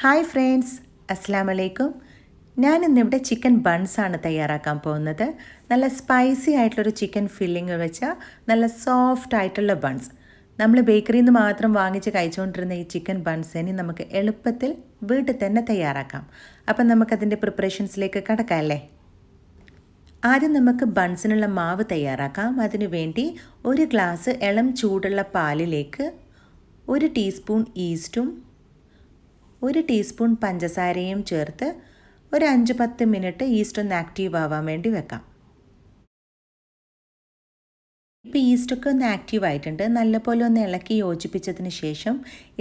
Hi friends, അസ്സാം വലൈക്കും. ഞാൻ ഇന്നിവിടെ ചിക്കൻ ബൺസാണ് തയ്യാറാക്കാൻ പോകുന്നത്. നല്ല സ്പൈസി ആയിട്ടുള്ളൊരു ചിക്കൻ ഫില്ലിങ് വെച്ച നല്ല സോഫ്റ്റ് ആയിട്ടുള്ള ബൺസ്. നമ്മൾ ബേക്കറിയിൽ നിന്ന് മാത്രം വാങ്ങിച്ച് കഴിച്ചുകൊണ്ടിരുന്ന ഈ ചിക്കൻ ബൺസിനെ നമുക്ക് എളുപ്പത്തിൽ വീട്ടിൽ തന്നെ തയ്യാറാക്കാം. അപ്പം നമുക്കതിൻ്റെ പ്രിപ്പറേഷൻസിലേക്ക് കടക്കാം അല്ലേ. ആദ്യം നമുക്ക് ബൺസിനുള്ള മാവ് തയ്യാറാക്കാം. അതിനു വേണ്ടി ഒരു ഗ്ലാസ് ഇളം ചൂടുള്ള പാലിലേക്ക് 1 ടീസ്പൂൺ ഈസ്റ്റും 1 ടീസ്പൂൺ പഞ്ചസാരയും ചേർത്ത് ഒരു 5-10 മിനിറ്റ് ഈസ്റ്റ് ഒന്ന് ആക്റ്റീവ് ആവാൻ വേണ്ടി വെക്കാം. ഇപ്പോൾ ഈസ്റ്റൊക്കെ ഒന്ന് ആക്റ്റീവ് ആയിട്ടുണ്ട്. നല്ലപോലെ ഒന്ന് ഇളക്കി യോജിപ്പിച്ചതിന് ശേഷം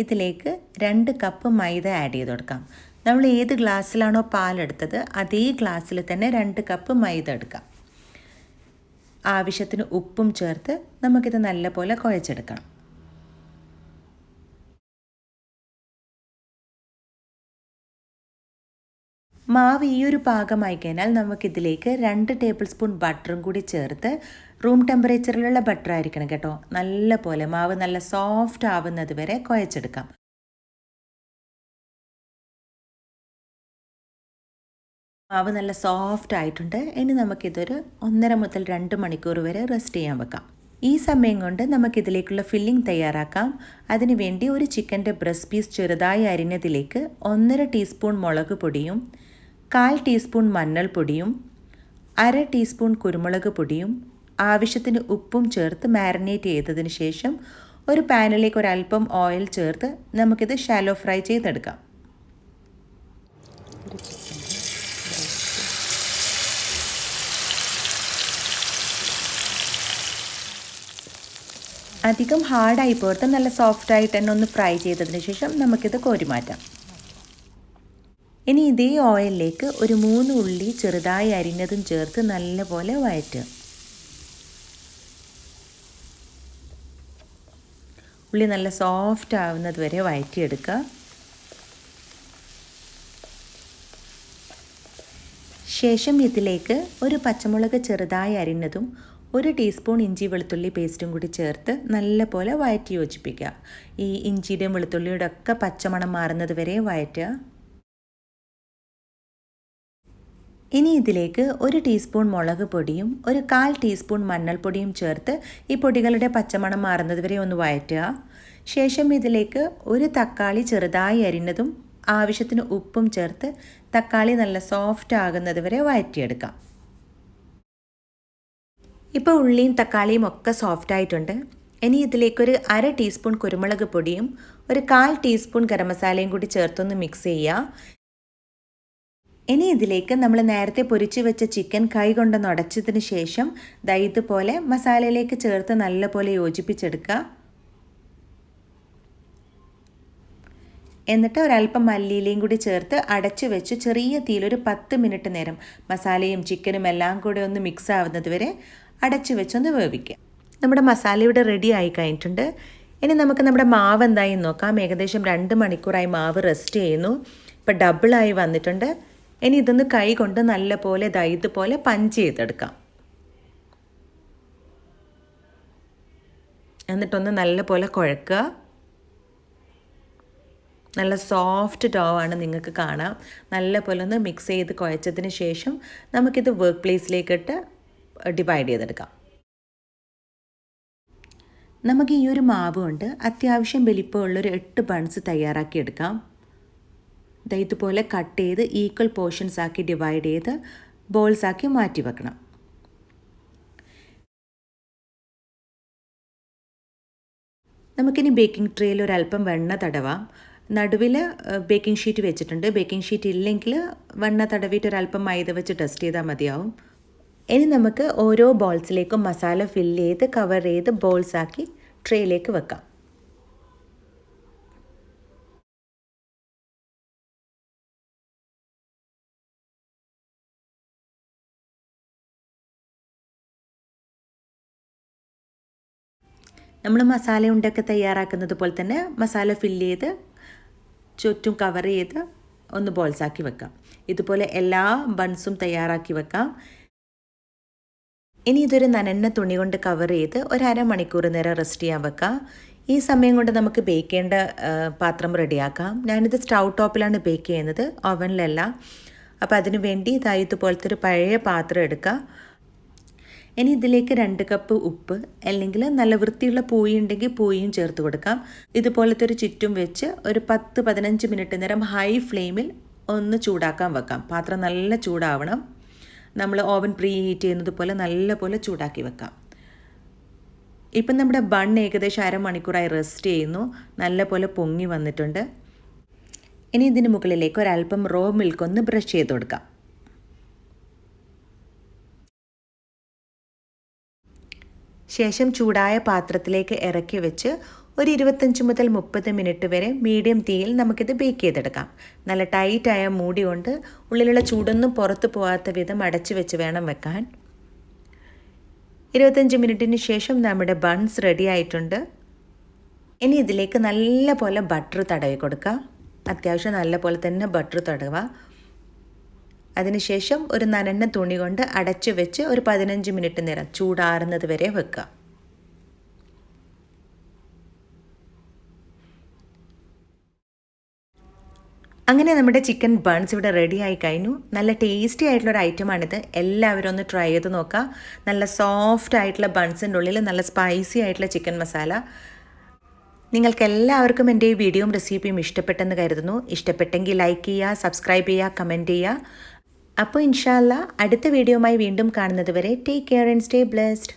ഇതിലേക്ക് 2 കപ്പ് മൈദ ആഡ് ചെയ്ത് കൊടുക്കാം. നമ്മൾ ഏത് ഗ്ലാസ്സിലാണോ പാലെടുത്തത് അതേ ഗ്ലാസ്സിൽ തന്നെ 2 കപ്പ് മൈദ എടുക്കാം. ആവശ്യത്തിന് ഉപ്പും ചേർത്ത് നമുക്കിത് നല്ലപോലെ കുഴച്ചെടുക്കണം. മാവ് ഈ ഒരു പാകമായി കഴിഞ്ഞാൽ നമുക്കിതിലേക്ക് 2 ടേബിൾ സ്പൂൺ ബട്ടറും കൂടി ചേർത്ത്, റൂം ടെമ്പറേച്ചറിലുള്ള ബട്ടർ ആയിരിക്കണം കേട്ടോ, നല്ല പോലെ മാവ് നല്ല സോഫ്റ്റ് ആവുന്നത് വരെ കുഴച്ചെടുക്കാം. മാവ് നല്ല സോഫ്റ്റ് ആയിട്ടുണ്ട്. ഇനി നമുക്കിതൊരു 1.5 മുതൽ 2 മണിക്കൂർ വരെ റെസ്റ്റ് ചെയ്യാൻ വെക്കാം. ഈ സമയം കൊണ്ട് നമുക്കിതിലേക്കുള്ള ഫില്ലിംഗ് തയ്യാറാക്കാം. അതിനുവേണ്ടി ഒരു ചിക്കൻ്റെ ബ്രസ്റ്റ് പീസ് ചെറുതായി അരിഞ്ഞതിലേക്ക് 1.5 ടീസ്പൂൺ മുളക് പൊടിയും 1/4 ടീസ്പൂൺ മഞ്ഞൾപ്പൊടിയും 1/2 ടീസ്പൂൺ കുരുമുളക് പൊടിയും ആവശ്യത്തിന് ഉപ്പും ചേർത്ത് മാരിനേറ്റ് ചെയ്തതിന് ശേഷം ഒരു പാനിലേക്ക് ഒരല്പം ഓയിൽ ചേർത്ത് നമുക്കിത് ഷാലോ ഫ്രൈ ചെയ്തെടുക്കാം. അധികം ഹാർഡായി പോയിട്ട് നല്ല സോഫ്റ്റായിട്ട് തന്നെ ഒന്ന് ഫ്രൈ ചെയ്തതിന് ശേഷം നമുക്കിത് കോരി മാറ്റാം. ഇനി ഇതേ ഓയിലിലേക്ക് ഒരു 3 ഉള്ളി ചെറുതായി അരിഞ്ഞതും ചേർത്ത് നല്ലപോലെ വഴറ്റുക. ഉള്ളി നല്ല സോഫ്റ്റ് ആവുന്നത് വരെ വഴറ്റിയെടുക്കുക. ശേഷം ഇതിലേക്ക് ഒരു പച്ചമുളക് ചെറുതായി അരിഞ്ഞതും 1 ടീസ്പൂൺ ഇഞ്ചി വെളുത്തുള്ളി പേസ്റ്റും കൂടി ചേർത്ത് നല്ലപോലെ വഴറ്റി യോജിപ്പിക്കുക. ഈ ഇഞ്ചിയുടെയും വെളുത്തുള്ളിയുടെ ഒക്കെ പച്ചമണം മാറുന്നത് വരെ വഴറ്റുക. ഇനി ഇതിലേക്ക് 1 ടീസ്പൂൺ മുളക് പൊടിയും 1/4 ടീസ്പൂൺ മഞ്ഞൾപ്പൊടിയും ചേർത്ത് ഈ പൊടികളുടെ പച്ചമണം മാറുന്നത് വരെ ഒന്ന് വഴറ്റുക. ശേഷം ഇതിലേക്ക് ഒരു തക്കാളി ചെറുതായി അരിഞ്ഞതും ആവശ്യത്തിന് ഉപ്പും ചേർത്ത് തക്കാളി നല്ല സോഫ്റ്റ് ആകുന്നത് വരെ വഴറ്റിയെടുക്കാം. ഇപ്പോൾ ഉള്ളിയും തക്കാളിയും ഒക്കെ സോഫ്റ്റ് ആയിട്ടുണ്ട്. ഇനി ഇതിലേക്കൊരു 1/2 ടീസ്പൂൺ കുരുമുളക് പൊടിയും 1/4 ടീസ്പൂൺ ഗരം മസാലയും കൂടി ചേർത്തൊന്ന് മിക്സ് ചെയ്യുക. ഇനി ഇതിലേക്ക് നമ്മൾ നേരത്തെ പൊരിച്ച് വെച്ച ചിക്കൻ കൈ കൊണ്ട് നുടച്ചതിന് ശേഷം ഇതുപോലെ മസാലയിലേക്ക് ചേർത്ത് നല്ലപോലെ യോജിപ്പിച്ചെടുക്കുക. എന്നിട്ട് ഒരല്പം മല്ലിയിലയും കൂടി ചേർത്ത് അടച്ചു വെച്ച് ചെറിയ തീയിലൊരു 10 മിനിറ്റ് നേരം മസാലയും ചിക്കനും എല്ലാം കൂടെ ഒന്ന് മിക്സ് ആവുന്നത് വരെ അടച്ചു വെച്ചൊന്ന് വേവിക്കുക. നമ്മുടെ മസാല ഇവിടെ റെഡി ആയി കഴിഞ്ഞിട്ടുണ്ട്. ഇനി നമുക്ക് നമ്മുടെ മാവ് എന്തായി നോക്കാം. ഏകദേശം 2 മണിക്കൂറായി മാവ് റെസ്റ്റ് ചെയ്യുന്നു. ഇപ്പോൾ ഡബിളായി വന്നിട്ടുണ്ട്. ഇനി ഇതൊന്ന് കൈ കൊണ്ട് നല്ലപോലെ ഇതുപോലെ പഞ്ച് ചെയ്തെടുക്കാം. എന്നിട്ടൊന്ന് നല്ലപോലെ കുഴക്കുക. നല്ല സോഫ്റ്റ് ഡോ ആണ്, നിങ്ങൾക്ക് കാണാം. നല്ലപോലെ ഒന്ന് മിക്സ് ചെയ്ത് കുഴച്ചതിന് ശേഷം നമുക്കിത് വർക്ക് പ്ലേസിലേക്കിട്ട് ഡിവൈഡ് ചെയ്തെടുക്കാം. നമുക്ക് ഈ ഒരു മാവ് കൊണ്ട് അത്യാവശ്യം വലിപ്പമുള്ളൊരു 8 ബൺസ് തയ്യാറാക്കിയെടുക്കാം. ഇതുപോലെ കട്ട് ചെയ്ത് ഈക്വൽ പോർഷൻസ് ആക്കി ഡിവൈഡ് ചെയ്ത് ബോൾസ് ആക്കി മാറ്റി വെക്കണം. നമുക്കിനി ബേക്കിംഗ് ട്രേയിൽ ഒരല്പം വെണ്ണ തടവാം. നടുവിൽ ബേക്കിംഗ് ഷീറ്റ് വെച്ചിട്ടുണ്ട്. ബേക്കിംഗ് ഷീറ്റ് ഇല്ലെങ്കിൽ വെണ്ണ തടവിയിട്ട് ഒരല്പം മൈദ വെച്ച് ടെസ്റ്റ് ചെയ്താൽ മതിയാവും. ഇനി നമുക്ക് ഓരോ ബോൾസിലേക്കും മസാല ഫില്ല് ചെയ്ത് കവർ ചെയ്ത് ബോൾസ് ആക്കി ട്രേയിലേക്ക് വെക്കാം. നമ്മൾ മസാല ഉണ്ടൊക്കെ തയ്യാറാക്കുന്നത് പോലെ തന്നെ മസാല ഫില്ല് ചെയ്ത് ചുറ്റും കവർ ചെയ്ത് ഒന്ന് ബോൾസാക്കി വെക്കാം. ഇതുപോലെ എല്ലാ ബൺസും തയ്യാറാക്കി വെക്കാം. ഇനി ഇതൊരു നനഞ്ഞ തുണി കൊണ്ട് കവർ ചെയ്ത് ഒരു 1/2 മണിക്കൂർ നേരം റെസ്റ്റ് ചെയ്യാൻ വെക്കാം. ഈ സമയം കൊണ്ട് നമുക്ക് ബേക്ക് ചെയ്യേണ്ട പാത്രം റെഡിയാക്കാം. ഞാനിത് സ്റ്റൗ ടോപ്പിലാണ് ബേക്ക് ചെയ്യുന്നത്, ഓവനിലല്ല. അപ്പോൾ അതിന് വേണ്ടി ഇതുപോലത്തെ ഒരു പഴയ പാത്രം എടുക്കുക. ഇനി ഇതിലേക്ക് 2 കപ്പ് ഉപ്പ്, അല്ലെങ്കിൽ നല്ല വൃത്തിയുള്ള പൂയി ഉണ്ടെങ്കിൽ പൂയിയും ചേർത്ത് കൊടുക്കാം. ഇതുപോലത്തെ ഒരു ചുറ്റും വെച്ച് ഒരു 10-15 മിനിറ്റ് നേരം ഹൈ ഫ്ലെയിമിൽ ഒന്ന് ചൂടാക്കാൻ വെക്കാം. പാത്രം നല്ല ചൂടാവണം. നമ്മൾ ഓവൻ പ്രീ ഹീറ്റ് ചെയ്യുന്നത് പോലെ നല്ലപോലെ ചൂടാക്കി വെക്കാം. ഇപ്പം നമ്മുടെ ബൺ ഏകദേശം അരമണിക്കൂറായി റെസ്റ്റ് ചെയ്യുന്നു. നല്ലപോലെ പൊങ്ങി വന്നിട്ടുണ്ട്. ഇനി ഇതിന് മുകളിലേക്ക് ഒരല്പം റോ മിൽക്ക് ഒന്ന് ബ്രഷ് ചെയ്ത് കൊടുക്കാം. ശേഷം ചൂടായ പാത്രത്തിലേക്ക് ഇറക്കി വെച്ച് ഒരു 25 മുതൽ 30 മിനിറ്റ് വരെ മീഡിയം തീയിൽ നമുക്കിത് ബേക്ക് ചെയ്തെടുക്കാം. നല്ല ടൈറ്റായ മൂടി കൊണ്ട് ഉള്ളിലുള്ള ചൂടൊന്നും പുറത്ത് പോകാത്ത വിധം അടച്ചു വെച്ച് വേണം വെക്കാൻ. 25 മിനിറ്റിന് ശേഷം നമ്മുടെ ബൺസ് റെഡി ആയിട്ടുണ്ട്. ഇനി ഇതിലേക്ക് നല്ല പോലെ ബട്ടർ തടവി കൊടുക്കുക. അത്യാവശ്യം നല്ല പോലെ തന്നെ ബട്ടർ തടവുക. അതിനുശേഷം ഒരു നനഞ്ഞ തുണി കൊണ്ട് അടച്ചു വെച്ച് ഒരു 15 മിനിറ്റ് നേരം ചൂടാറുന്നത് വരെ വെക്കുക. അങ്ങനെ നമ്മുടെ ചിക്കൻ ബൺസ് ഇവിടെ റെഡി ആയി കഴിഞ്ഞു. നല്ല ടേസ്റ്റി ആയിട്ടുള്ളൊരു ഐറ്റമാണിത്. എല്ലാവരും ഒന്ന് ട്രൈ ചെയ്ത് നോക്കുക. നല്ല സോഫ്റ്റ് ആയിട്ടുള്ള ബൺസിൻ്റെ ഉള്ളിൽ നല്ല സ്പൈസി ആയിട്ടുള്ള ചിക്കൻ മസാല. നിങ്ങൾക്ക് എല്ലാവർക്കും എൻ്റെ ഈ വീഡിയോയും റെസിപ്പിയും ഇഷ്ടപ്പെട്ടെന്ന് കരുതുന്നു. ഇഷ്ടപ്പെട്ടെങ്കിൽ ലൈക്ക് ചെയ്യുക, സബ്സ്ക്രൈബ് ചെയ്യുക, കമൻറ്റ് ചെയ്യുക. അപ്പോൾ ഇൻഷാ അല്ലാ അടുത്ത വീഡിയോയുമായി വീണ്ടും കാണുന്നത് വരെ take care and stay blessed.